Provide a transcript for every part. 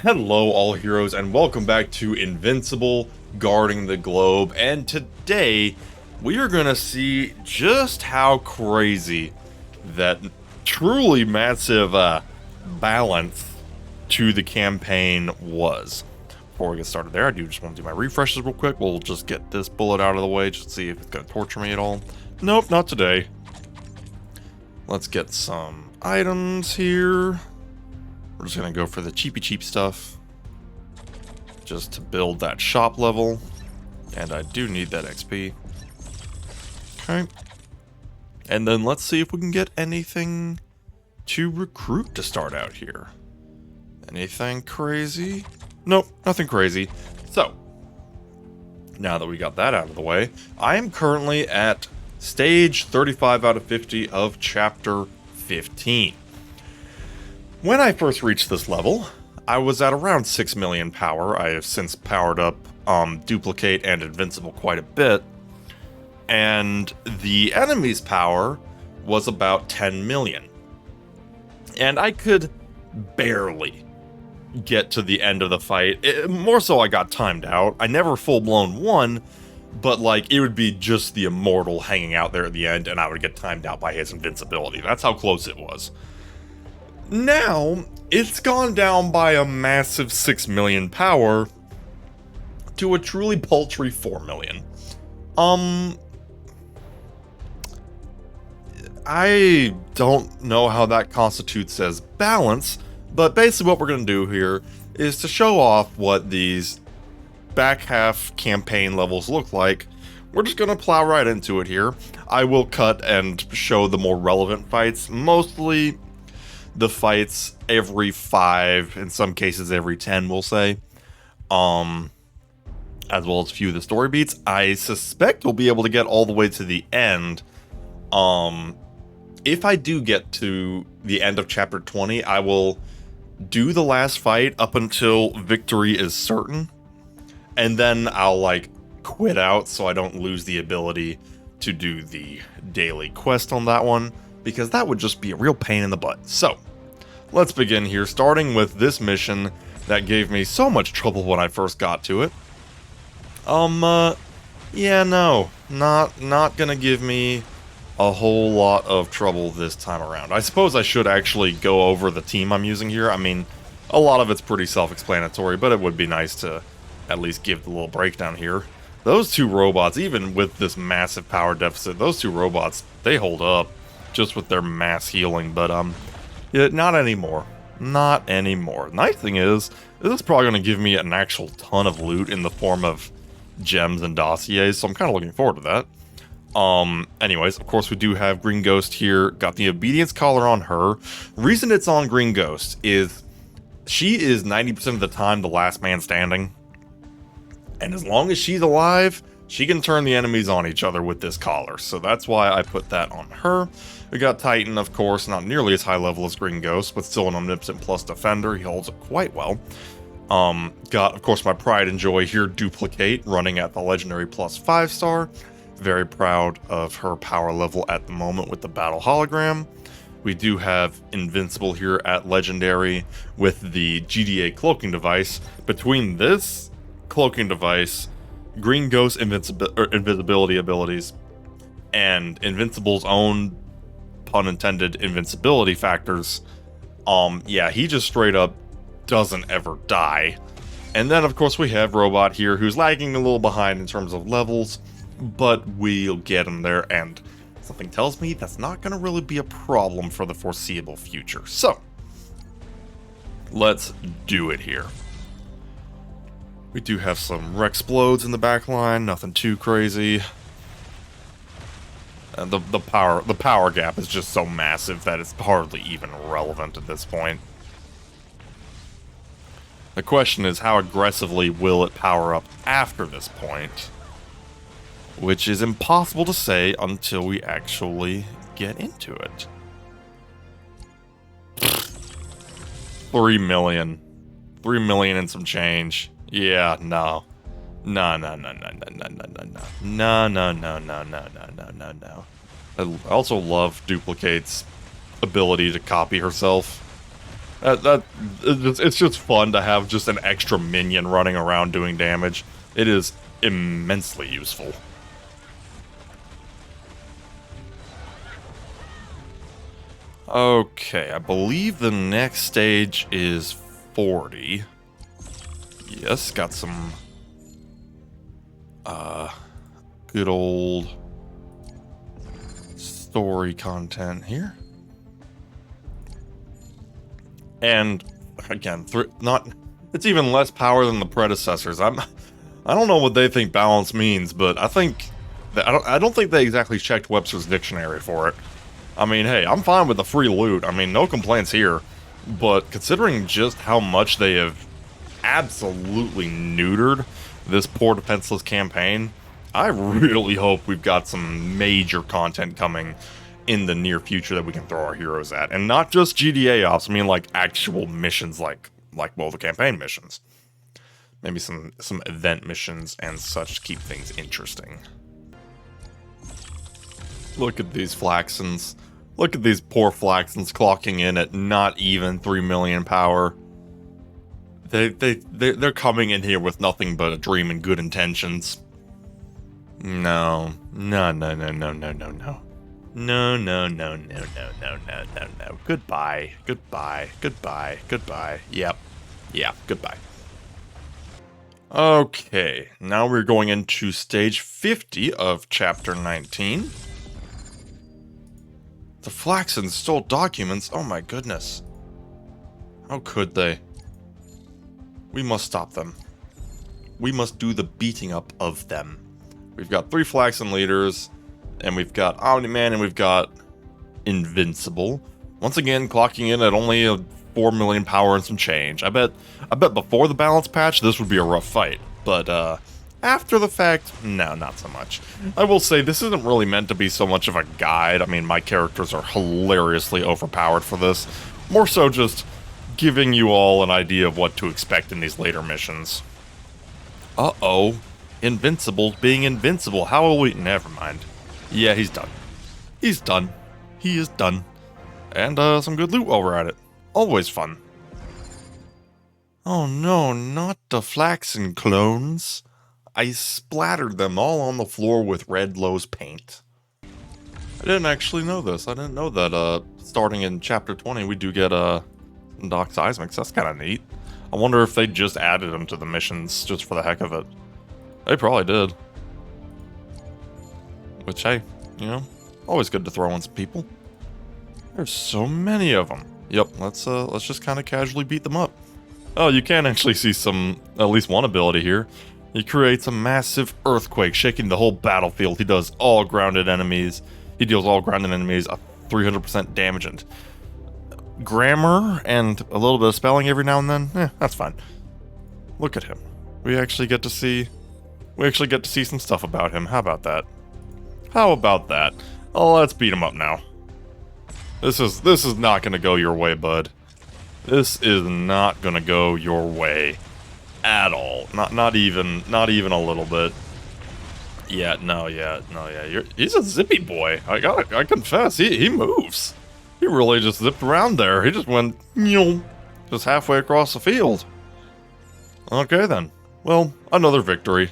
Hello all heroes and welcome back to Invincible Guarding the Globe, and today we are gonna see just how crazy that truly massive balance to the campaign was. Before we get started there, I do just want to do my refreshes real quick. We'll just get this bullet out of the way just to see if it's gonna torture me at all. Nope, not today. Let's get some items here. We're just gonna go for the cheap stuff, just to build that shop level, and I do need that XP. Okay, and then let's see if we can get anything to recruit to start out here. Anything crazy? Nope, nothing crazy. So, now that we got that out of the way, I am currently at stage 35 out of 50 of chapter 15. When I first reached this level, I was at around 6 million power. I have since powered up Duplicate and Invincible quite a bit, and the enemy's power was about 10 million. And I could barely get to the end of the fight. More so I got timed out. I never full-blown won, but like it would be just the Immortal hanging out there at the end, and I would get timed out by his invincibility. That's how close it was. Now, it's gone down by a massive 6 million power to a truly paltry 4 million. I don't know how that constitutes as balance, but basically what we're going to do here is to show off what these back half campaign levels look like. We're just going to plow right into it here. I will cut and show the more relevant fights, mostly the fights every 5, in some cases every 10, we'll say, as well as a few of the story beats. I suspect we'll be able to get all the way to the end. If I do get to the end of chapter 20, I will do the last fight up until victory is certain, and then I'll like quit out so I don't lose the ability to do the daily quest on that one, because that would just be a real pain in the butt. So, let's begin here, starting with this mission that gave me so much trouble when I first got to it. Yeah, no, not gonna give me a whole lot of trouble this time around. I suppose I should actually go over the team I'm using here. I mean, a lot of it's pretty self-explanatory, but it would be nice to at least give the little breakdown here. Those two robots, even with this massive power deficit, those two robots, they hold up just with their mass healing, but yeah, not anymore. Not anymore. Nice thing is, this is probably going to give me an actual ton of loot in the form of gems and dossiers, so I'm kind of looking forward to that. Anyways, of course we do have Green Ghost here. Got the obedience collar on her. Reason it's on Green Ghost is she is 90% of the time the last man standing. And as long as she's alive, she can turn the enemies on each other with this collar. So that's why I put that on her. We got Titan, of course, not nearly as high level as Green Ghost, but still an Omnipotent plus Defender. He holds it quite well. Got, of course, my pride and joy here, Duplicate, running at the Legendary plus 5-star. Very proud of her power level at the moment with the Battle Hologram. We do have Invincible here at Legendary with the GDA Cloaking Device. Between this Cloaking Device, Green Ghost invisibility abilities, and Invincible's own, pun intended, invincibility factors, yeah, he just straight up doesn't ever die. And then, of course, we have Robot here, who's lagging a little behind in terms of levels, but we'll get him there, and something tells me that's not going to really be a problem for the foreseeable future. So, let's do it here. We do have some Rexplodes in the back line, nothing too crazy. And the power gap is just so massive that it's hardly even relevant at this point. The question is, how aggressively will it power up after this point? Which is impossible to say until we actually get into it. 3 million. 3 million and some change. Yeah, no. No. I also love Duplicate's ability to copy herself. It's just fun to have just an extra minion running around doing damage. It is immensely useful. Okay, I believe the next stage is 40. Yes, got some good old story content here. And again, it's even less power than the predecessors. I don't know what they think balance means, but I think that I don't think they exactly checked Webster's dictionary for it. I mean, hey, I'm fine with the free loot. I mean, no complaints here. But considering just how much they have absolutely neutered this poor defenseless campaign, I really hope we've got some major content coming in the near future that we can throw our heroes at. And not just GDA ops, I mean like actual missions like well, the campaign missions. Maybe some event missions and such to keep things interesting. Look at these Flaxens. Look at these poor Flaxens clocking in at not even 3 million power. They're coming in here with nothing but a dream and good intentions. No. No. Goodbye. Yep. Yeah, goodbye. Okay, now we're going into stage 50 of chapter 19. The Flaxens stole documents? Oh my goodness. How could they? We must stop them. We must do the beating up of them. We've got 3 Flaxen leaders, and we've got Omni-Man, and we've got Invincible. Once again, clocking in at only 4 million power and some change. I bet before the balance patch, this would be a rough fight. But, after the fact, no, not so much. I will say, this isn't really meant to be so much of a guide. I mean, my characters are hilariously overpowered for this. More so just giving you all an idea of what to expect in these later missions. Uh-oh. Invincible being invincible. How will we... Never mind. Yeah, he's done. He's done. He is done. And, some good loot while we're at it. Always fun. Oh no, not the Flaxen clones. I splattered them all on the floor with Red Low's paint. I didn't actually know this. I didn't know that, starting in chapter 20, we do get, Doc Seismics. That's kind of neat. I wonder if they just added them to the missions just for the heck of it. They probably did. Which, hey, you know, always good to throw in some people. There's so many of them. Yep, let's just kind of casually beat them up. Oh, you can actually see at least one ability here. He creates a massive earthquake, shaking the whole battlefield. He does all grounded enemies. He deals all grounded enemies a 300% damage and grammar and a little bit of spelling every now and then. That's fine. Look at him. We actually get to see some stuff about him. How about that? How about that? Oh, let's beat him up now. This is not gonna go your way, bud. This is not gonna go your way at all. Not even a little bit. Yeah, no, yeah. He's a zippy boy. I confess, he moves. He really just zipped around there. He just went, just halfway across the field. Okay then. Well, another victory.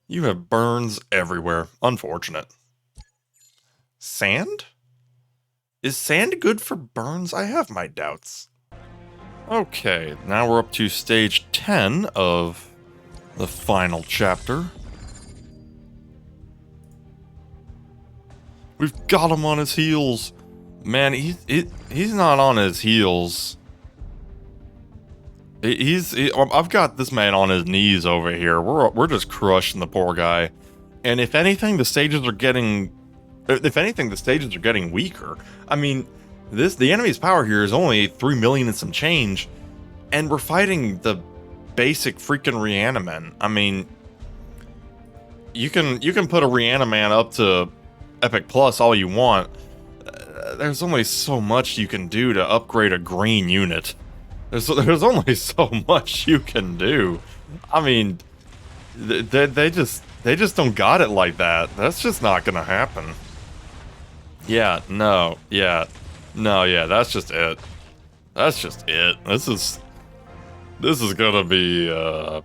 You have burns everywhere. Unfortunate. Sand? Is sand good for burns? I have my doubts. Okay, now we're up to stage 10 of the final chapter. We've got him on his heels. Man, he's not on his heels. I've got this man on his knees over here. We're just crushing the poor guy. And if anything, the stages are getting weaker. I mean, the enemy's power here is only 3 million and some change, and we're fighting the basic freaking Reaniman. I mean, you can put a Reaniman up to Epic Plus all you want. There's only so much you can do to upgrade a green unit. There's only so much you can do. I mean, they just don't got it like that. That's just not gonna happen. Yeah, no, yeah, that's just it. That's just it. This is gonna be a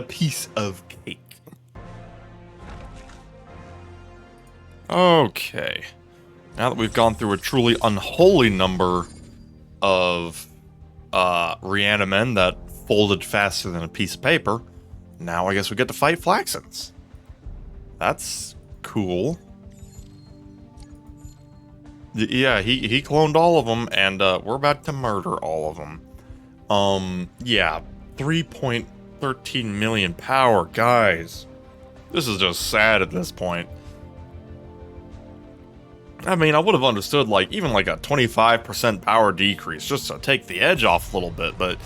piece of cake. Okay. Now that we've gone through a truly unholy number of reanimen that folded faster than a piece of paper, now I guess we get to fight Flaxens. That's cool. Yeah, he cloned all of them, and we're about to murder all of them. Yeah, 3.13 million power, guys. This is just sad at this point. I mean, I would have understood, like, even like a 25% power decrease just to take the edge off a little bit, but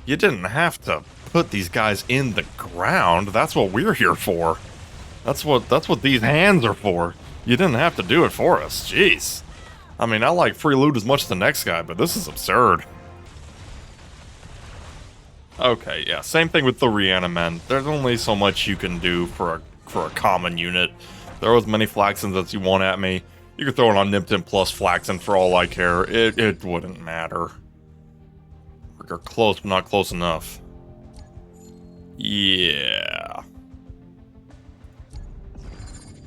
you didn't have to put these guys in the ground. That's what we're here for. That's what these hands are for. You didn't have to do it for us. Jeez. I mean, I like free loot as much as the next guy, but this is absurd. Okay, yeah, same thing with the reanimen. There's only so much you can do for a common unit. Throw as many Flaxens as you want at me. You could throw an Omnipotent plus Flaxen for all I care. It wouldn't matter. We're close, but not close enough. Yeah.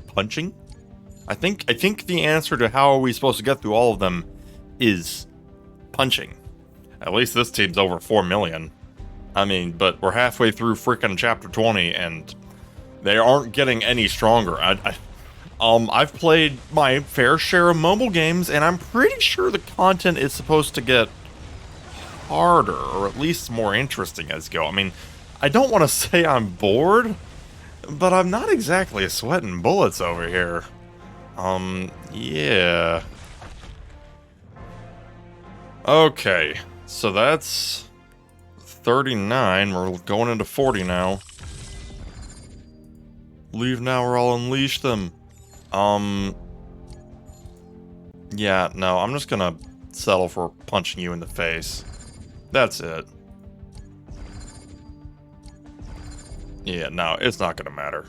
Punching? I think the answer to how are we supposed to get through all of them is punching. At least this team's over 4 million. I mean, but we're halfway through frickin' chapter 20 and they aren't getting any stronger. I've played my fair share of mobile games, and I'm pretty sure the content is supposed to get harder, or at least more interesting as you go. I mean, I don't want to say I'm bored, but I'm not exactly sweating bullets over here. Yeah. Okay, so that's 39. We're going into 40 now. Leave now or I'll unleash them. Yeah, no, I'm just gonna settle for punching you in the face. That's it. Yeah, no, it's not gonna matter.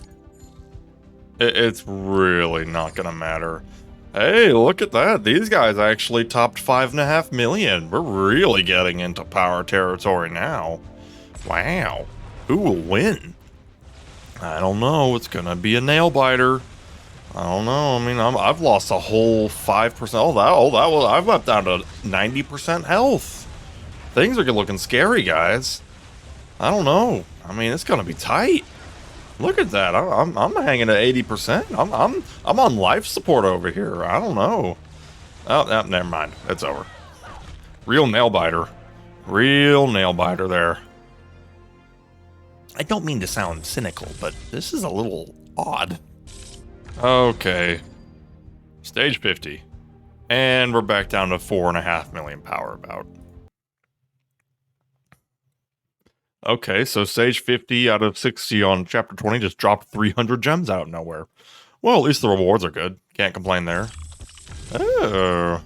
It's really not gonna matter. Hey, look at that. These guys actually topped 5.5 million. We're really getting into power territory now. Wow. Who will win? I don't know. It's gonna be a nail biter. I don't know. I mean, I've lost a whole 5%. I've left down to 90% health. Things are looking scary, guys. I don't know. I mean, it's gonna be tight. Look at that. I'm hanging at 80%. I'm on life support over here. I don't know. Oh, never mind. It's over. Real nail biter. Real nail biter there. I don't mean to sound cynical, but this is a little odd. Okay. Stage 50. And we're back down to 4.5 million power about. Okay, so stage 50 out of 60 on chapter 20 just dropped 300 gems out of nowhere. Well, at least the rewards are good. Can't complain there. Oh.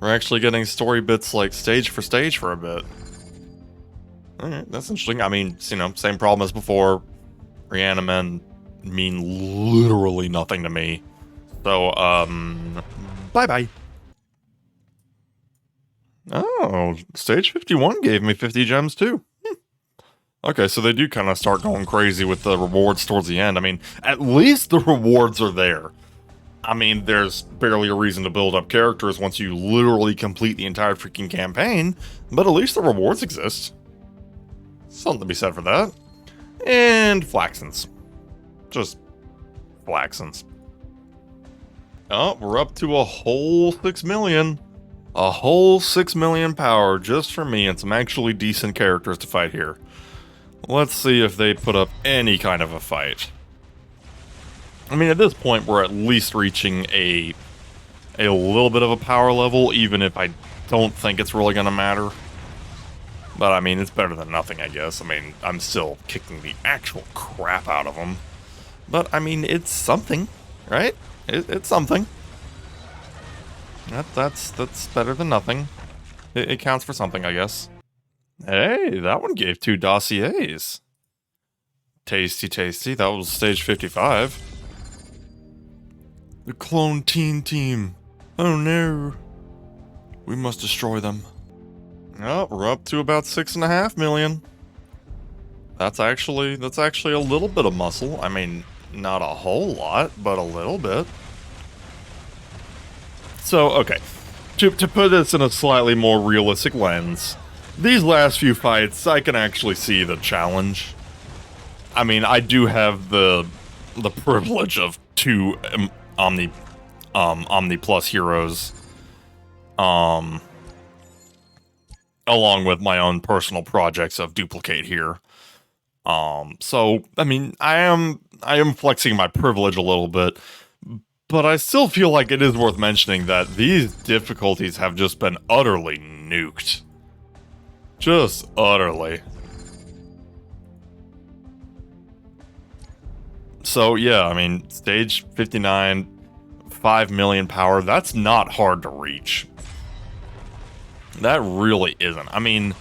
We're actually getting story bits like stage for a bit. Alright, that's interesting. I mean, you know, same problem as before. Reanimen mean literally nothing to me. So, bye-bye. Oh, stage 51 gave me 50 gems too. Okay, so they do kind of start going crazy with the rewards towards the end. I mean, at least the rewards are there. I mean, there's barely a reason to build up characters once you literally complete the entire freaking campaign, but at least the rewards exist. Something to be said for that. And Flaxens. Just Flaxens. Oh, we're up to a whole 6 million. A whole 6 million power just for me and some actually decent characters to fight here. Let's see if they put up any kind of a fight. I mean, at this point, we're at least reaching a little bit of a power level, even if I don't think it's really going to matter. But, I mean, it's better than nothing, I guess. I mean, I'm still kicking the actual crap out of them. But, I mean, it's something, right? It's something. That's better than nothing. It counts for something, I guess. Hey, that one gave 2 dossiers. Tasty, tasty. That was stage 55. The Clone Teen Team. Oh no. We must destroy them. Oh, we're up to about 6.5 million. That's actually a little bit of muscle. I mean, not a whole lot, but a little bit. So, okay. To put this in a slightly more realistic lens, these last few fights, I can actually see the challenge. I mean, I do have the privilege of 2 Omni Plus heroes, along with my own personal projects of duplicate here. So I mean, I am flexing my privilege a little bit, but I still feel like it is worth mentioning that these difficulties have just been utterly nuked. Just utterly. So yeah, I mean, stage 59, 5 million power, that's not hard to reach. That really isn't. I mean,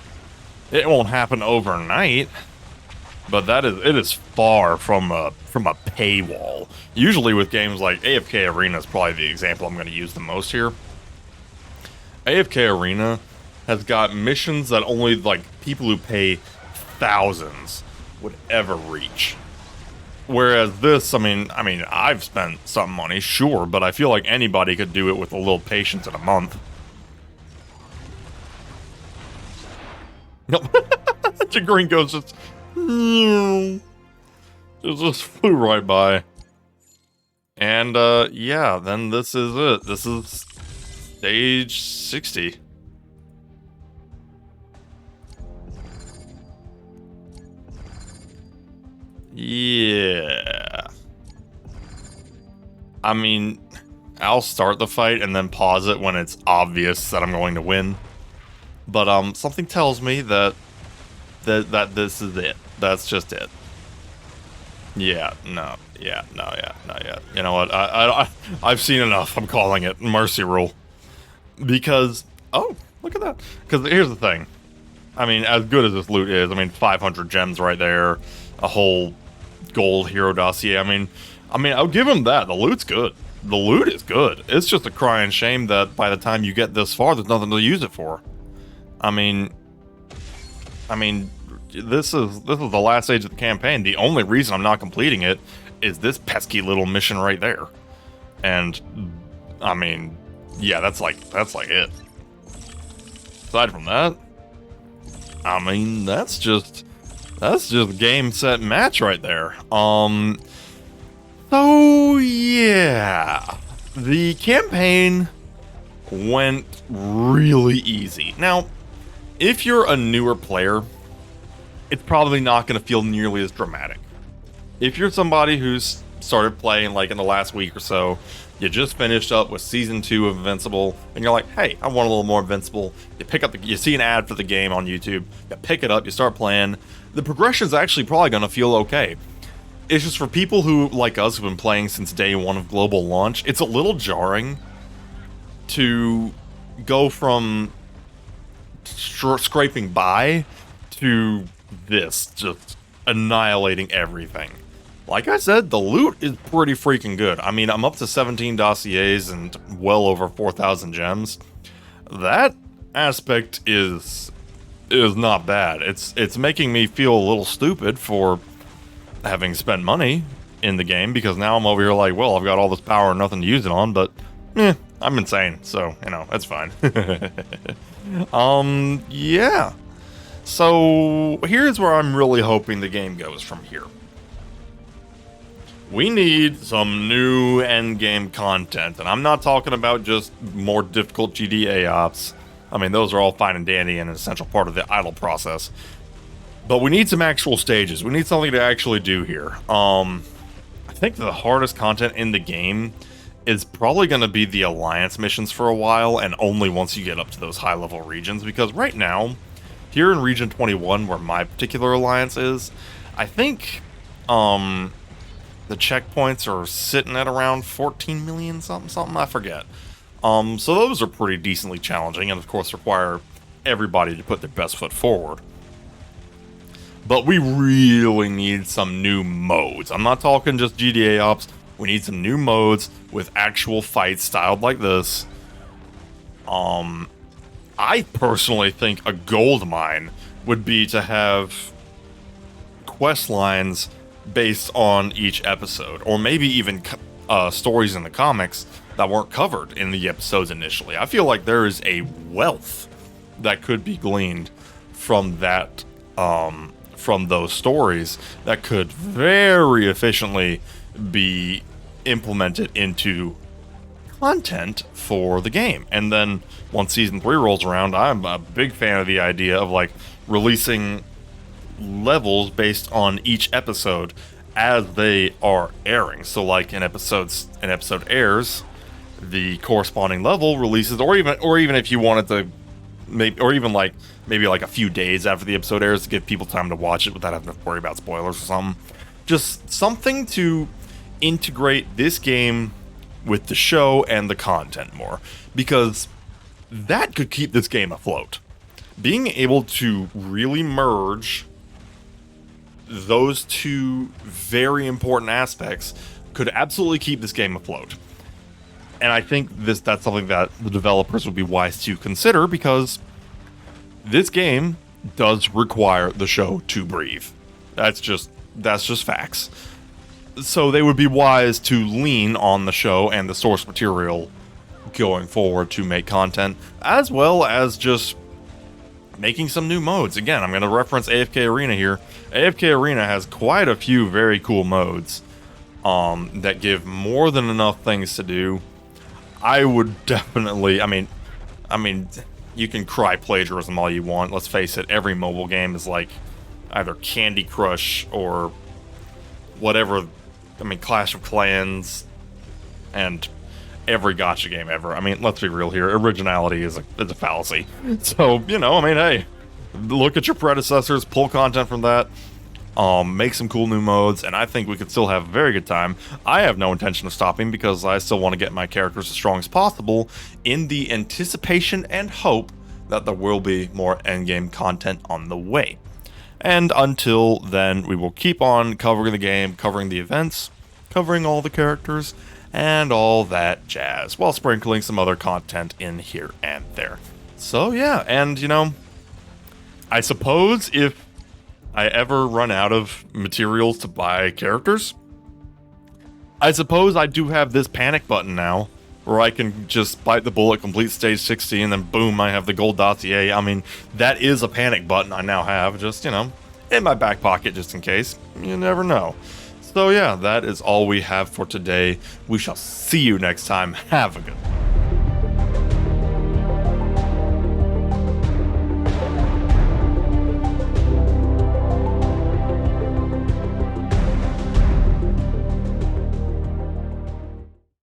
it won't happen overnight, but it is far from a paywall. Usually with games like AFK Arena is probably the example I'm going to use the most here. AFK Arena has got missions that only like people who pay thousands would ever reach. Whereas this, I mean, I've spent some money, sure, but I feel like anybody could do it with a little patience in a month. Nope. The green ghost just flew right by. And, yeah, then this is it. This is stage 60. Yeah. I mean, I'll start the fight and then pause it when it's obvious that I'm going to win. But something tells me that this is it. That's just it. Yeah, no, yeah. You know what? I've seen enough. I'm calling it mercy rule. Because, oh, look at that. Because here's the thing. I mean, as good as this loot is, I mean, 500 gems right there, a whole gold hero dossier. I mean, I'll give him that. The loot's good. The loot is good. It's just a crying shame that by the time you get this far, there's nothing to use it for. I mean, this is the last stage of the campaign. The only reason I'm not completing it is this pesky little mission right there. And I mean, yeah, that's like it. Aside from that, I mean, that's just game, set, match right there. So yeah, the campaign went really easy. Now, if you're a newer player, it's probably not going to feel nearly as dramatic. If you're somebody who's started playing like in the last week or so, you just finished up with Season 2 of Invincible, and you're like, hey, I want a little more Invincible. You see an ad for the game on YouTube, you pick it up, you start playing. The progression's actually probably going to feel okay. It's just for people who, like us, who've been playing since day one of global launch, it's a little jarring to go from scraping by to this, just annihilating everything. Like I said, the loot is pretty freaking good. I mean, I'm up to 17 dossiers and well over 4,000 gems. That aspect is not bad. It's making me feel a little stupid for having spent money in the game, because now I'm over here like, well, I've got all this power and nothing to use it on, but I'm insane, so, you know, that's fine. Yeah. So, here's where I'm really hoping the game goes from here. We need some new endgame content, and I'm not talking about just more difficult GDA ops. I mean, those are all fine and dandy and an essential part of the idle process. But we need some actual stages. We need something to actually do here. I think the hardest content in the game is probably going to be the Alliance missions for a while, and only once you get up to those high-level regions, because right now, here in Region 21, where my particular Alliance is, I think, the checkpoints are sitting at around 14 million something, I forget. So those are pretty decently challenging, and of course require everybody to put their best foot forward. But we really need some new modes. I'm not talking just GTA ops. We need some new modes with actual fights styled like this. I personally think a gold mine would be to have quest lines based on each episode, or maybe even stories in the comics that weren't covered in the episodes initially. I feel like there is a wealth that could be gleaned from that, from those stories that could very efficiently be implemented into content for the game. And then once season 3 rolls around, I'm a big fan of the idea of like releasing levels based on each episode as they are airing. So like an episode airs, the corresponding level releases, or even if you wanted to maybe like a few days after the episode airs to give people time to watch it without having to worry about spoilers or something. Just something to integrate this game with the show and the content more, because that could keep this game afloat. Being able to really merge those two very important aspects could absolutely keep this game afloat. And I think that's something that the developers would be wise to consider, because this game does require the show to breathe. That's just facts. So they would be wise to lean on the show and the source material going forward to make content, as well as just making some new modes. Again, I'm going to reference AFK Arena here. AFK Arena has quite a few very cool modes that give more than enough things to do. I would definitely, I mean, you can cry plagiarism all you want. Let's face it, every mobile game is like either Candy Crush or whatever. I mean, Clash of Clans and every gacha game ever. I mean, let's be real here. Originality is a fallacy. So, hey, look at your predecessors, pull content from that, make some cool new modes, and I think we could still have a very good time. I have no intention of stopping, because I still want to get my characters as strong as possible in the anticipation and hope that there will be more endgame content on the way. And until then, we will keep on covering the game, covering the events, covering all the characters, and all that jazz, while sprinkling some other content in here and there. So yeah, and I suppose if I ever run out of materials to buy characters, I suppose I do have this panic button now, where I can just bite the bullet, complete stage 60, and then boom, I have the gold dossier. I mean, that is a panic button I now have, just, in my back pocket, just in case. You never know. So yeah, that is all we have for today. We shall see you next time. Have a good one.